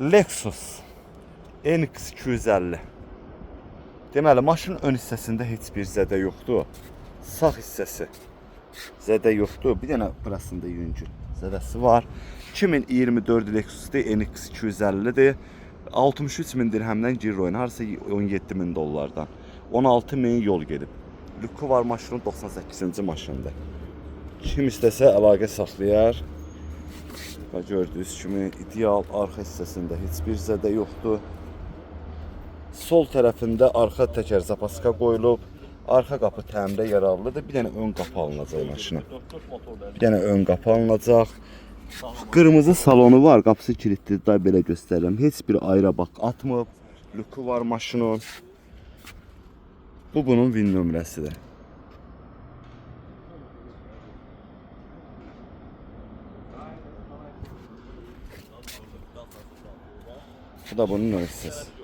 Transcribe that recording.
Lexus NX 250. Deməli, maşının ön hissəsində heç bir zədə yoxdur. Sağ hissəsi zədə yoxdur. Bir dənə burasında yüngül zədəsi var. 2024 Lexus'dur, NX 250'dir. 63 min dirhəmdən girir oyun. Harasa 17 min dollardan. 16 min yol gedib. Lüku var maşının, 98-ci maşındır. Kim istəsə əlaqə saxlayar. Və gördüyünüz kimi ideal, arxa hissəsində heç bir zədə yoxdur. Sol tərəfində arxa təkər zapaska qoyulub. Arxa qapı təmirə yararlıdır. Bir dənə ön qapı alınacaq maşına. Bir dənə ön qapı alınacaq. Qırmızı salonu var, qapısı kilitlidir. Daha belə göstərirəm. Heç bir ayrı bax atmıb. Lüku var maşının. Bu bunun VIN nömrəsidir. Bu da bunun ön hissəsi.